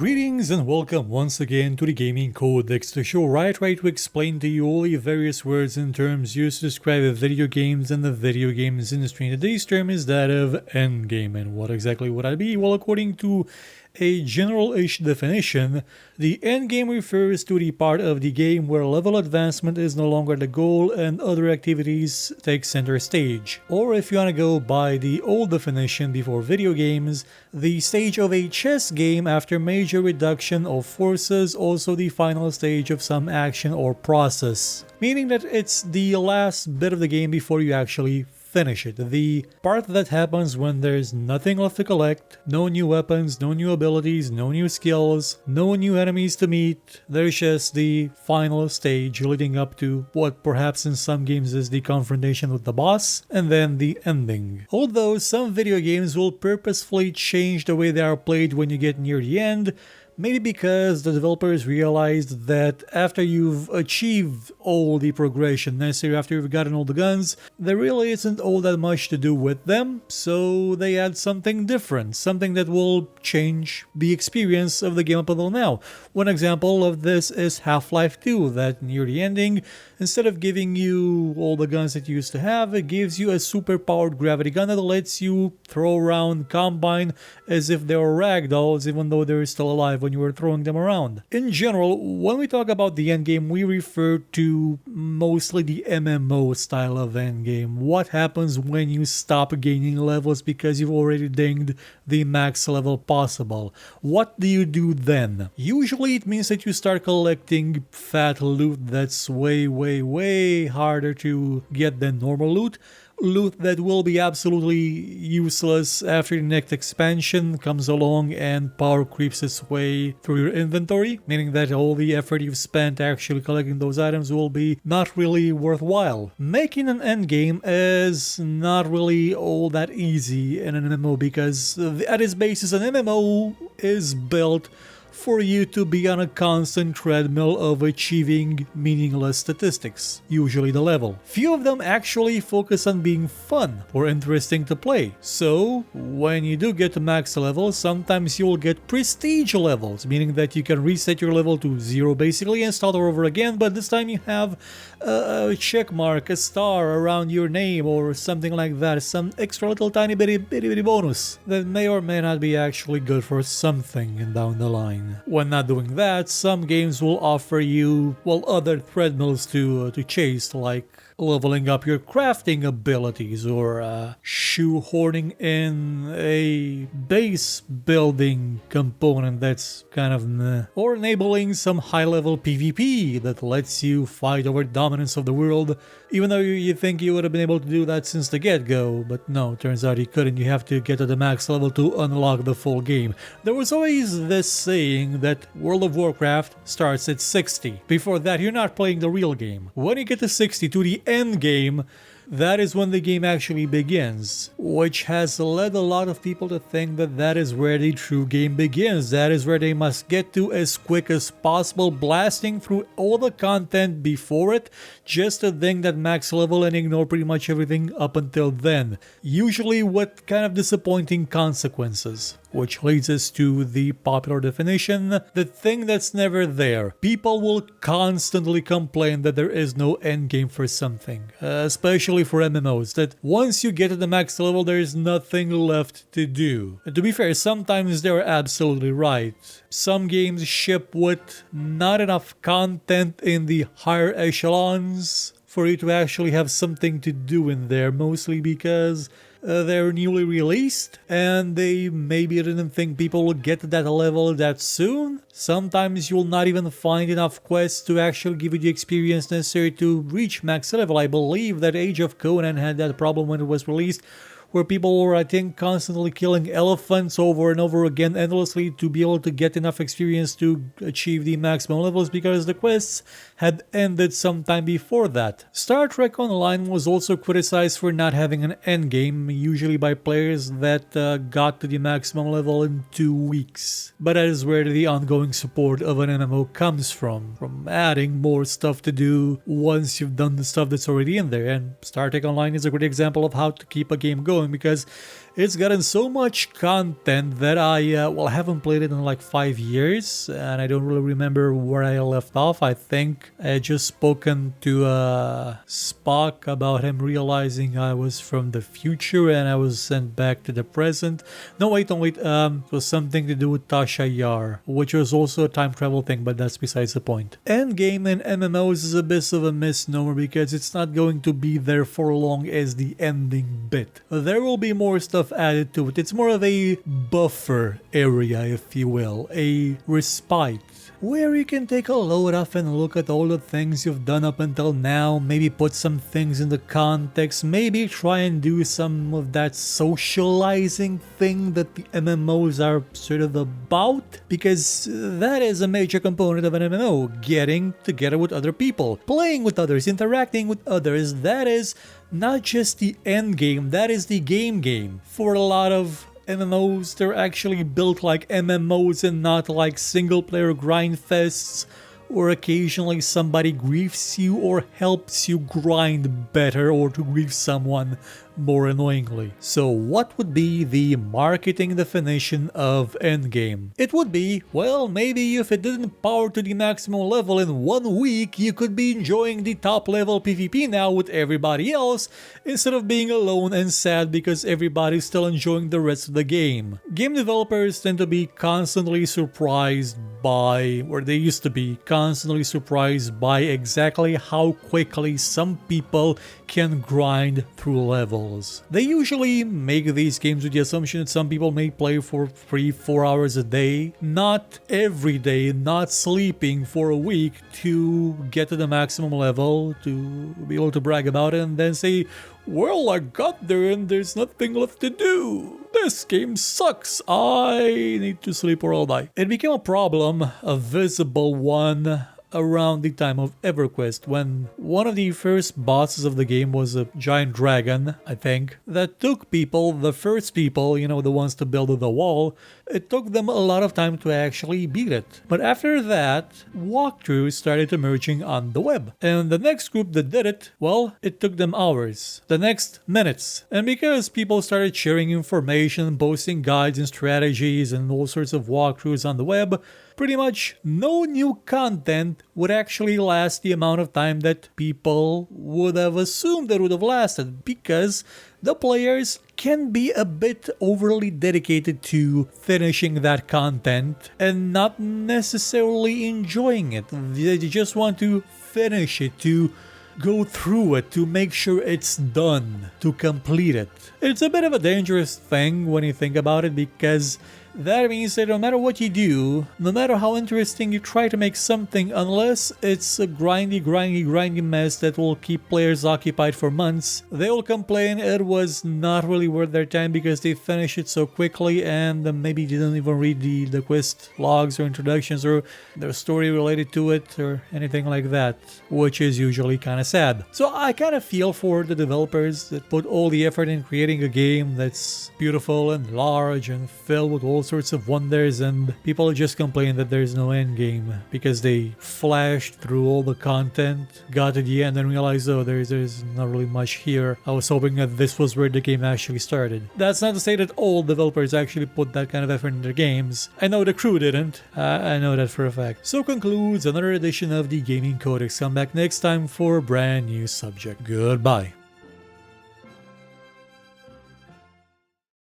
Greetings and welcome once again to the Gaming Codex, the show right to explain to you all the various words and terms used to describe video games and the video games industry. And today's term is that of endgame. And what exactly would that be? Well, according to a general-ish definition, the endgame refers to the part of the game where level advancement is no longer the goal and other activities take center stage. Or if you want to go by the old definition before video games, the stage of a chess game after major reduction of forces, also the final stage of some action or process. Meaning that it's the last bit of the game before you actually finish it. The part that happens when there's nothing left to collect, no new weapons, no new abilities, no new skills, no new enemies to meet. There's just the final stage leading up to what perhaps in some games is the confrontation with the boss, and then the ending. Although some video games will purposefully change the way they are played when you get near the end, maybe because the developers realized that after you've achieved all the progression necessary, after you've gotten all the guns, there really isn't all that much to do with them, so they add something different, something that will change the experience of the game up until now. One example of this is Half-Life 2, that near the ending, instead of giving you all the guns that you used to have, it gives you a super-powered gravity gun that lets you throw around Combine as if they were ragdolls, even though they're still alive when you were throwing them around. In general, when we talk about the endgame, we refer to mostly the MMO style of endgame. What happens when you stop gaining levels because you've already dinged the max level possible? What do you do then? Usually it means that you start collecting fat loot that's way harder to get than normal loot. Loot that will be absolutely useless after the next expansion comes along and power creeps its way through your inventory, meaning that all the effort you've spent actually collecting those items will be not really worthwhile. Making an endgame is not really all that easy in an MMO because at its basis an MMO is built for you to be on a constant treadmill of achieving meaningless statistics, usually the level. Few of them actually focus on being fun or interesting to play. So, when you do get to max level, sometimes you will get prestige levels, meaning that you can reset your level to 0 basically and start over again, but this time you have a check mark, a star around your name or something like that, some extra little tiny bitty bonus that may or may not be actually good for something down the line. When not doing that, some games will offer you, well, other treadmills to chase, like leveling up your crafting abilities or shoehorning in a base building component that's kind of meh. Or enabling some high-level PvP that lets you fight over dominance of the world, even though you think you would have been able to do that since the get-go, but no, turns out you couldn't. You have to get to the max level to unlock the full game. There was always this saying that World of Warcraft starts at 60. Before that, you're not playing the real game. When you get to 60, to the end game, that is when the game actually begins, which has led a lot of people to think that that is where the true game begins. That is where they must get to as quick as possible, blasting through all the content before it, just to ding that max level and ignore pretty much everything up until then. Usually with kind of disappointing consequences. Which leads us to the popular definition, the thing that's never there. People will constantly complain that there is no endgame for something, especially for MMOs, that once you get to the max level there is nothing left to do. And to be fair, sometimes they're absolutely right. Some games ship with not enough content in the higher echelons for you to actually have something to do in there, mostly because they're newly released and they maybe didn't think people would get to that level that soon. Sometimes you'll not even find enough quests to actually give you the experience necessary to reach max level. I believe that Age of Conan had that problem when it was released, where people were, I think, constantly killing elephants over and over again endlessly to be able to get enough experience to achieve the maximum levels because the quests had ended sometime before that. Star Trek Online was also criticized for not having an endgame, usually by players that got to the maximum level in 2 weeks. But that is where the ongoing support of an MMO comes from adding more stuff to do once you've done the stuff that's already in there. And Star Trek Online is a great example of how to keep a game going. going, because it's gotten so much content that I haven't played it in like 5 years, and I don't really remember where I left off. I think I had just spoken to Spock about him realizing I was from the future and I was sent back to the present. No, wait. It was something to do with Tasha Yar, which was also a time travel thing, but that's besides the point. Endgame in MMOs is a bit of a misnomer because it's not going to be there for long as the ending bit. There will be more stuff added to it. It's more of a buffer area, if you will, a respite, where you can take a load off and look at all the things you've done up until now, maybe put some things into context, maybe try and do some of that socializing thing that the MMOs are sort of about, because that is a major component of an MMO, getting together with other people, playing with others, interacting with others. That is not just the end game, that is the game. For a lot of MMOs, they're actually built like MMOs and not like single player grind fests, or occasionally somebody griefs you or helps you grind better, or to grief someone more annoyingly. So what would be the marketing definition of endgame? It would be, well, maybe if it didn't power to the maximum level in 1 week, you could be enjoying the top level PvP now with everybody else, instead of being alone and sad because everybody's still enjoying the rest of the game. Game developers tend to be constantly surprised by, or they used to be constantly surprised by, exactly how quickly some people can grind through levels. They usually make these games with the assumption that some people may play for 3-4 hours a day, not every day, not sleeping for a week to get to the maximum level, to be able to brag about it and then say, well, I got there and there's nothing left to do. This game sucks. I need to sleep or I'll die. It became a problem, a visible one, around the time of EverQuest, when one of the first bosses of the game was a giant dragon, I think, that took people, the first people, you know, the ones to build the wall, it took them a lot of time to actually beat it. But after that, walkthroughs started emerging on the web. And the next group that did it, well, it took them hours. The next, minutes. And because people started sharing information, posting guides and strategies and all sorts of walkthroughs on the web, pretty much no new content would actually last the amount of time that people would have assumed it would have lasted, because the players can be a bit overly dedicated to finishing that content and not necessarily enjoying it. They just want to finish it, to go through it, to make sure it's done, to complete it. It's a bit of a dangerous thing when you think about it, because that means that no matter what you do, no matter how interesting you try to make something, unless it's a grindy mess that will keep players occupied for months, they will complain it was not really worth their time because they finished it so quickly and maybe didn't even read the quest logs or introductions or the story related to it or anything like that, which is usually kind of sad. So I kind of feel for the developers that put all the effort in creating a game that's beautiful and large and filled with all sorts of wonders, and people just complain that there's no end game because they flashed through all the content, got to the end and realized, oh, there's not really much here. I was hoping that this was where the game actually started. That's not to say that all developers actually put that kind of effort in their games. I know the crew didn't. I know that for a fact. So concludes another edition of the Gaming Codex. Come back next time for a brand new subject. Goodbye.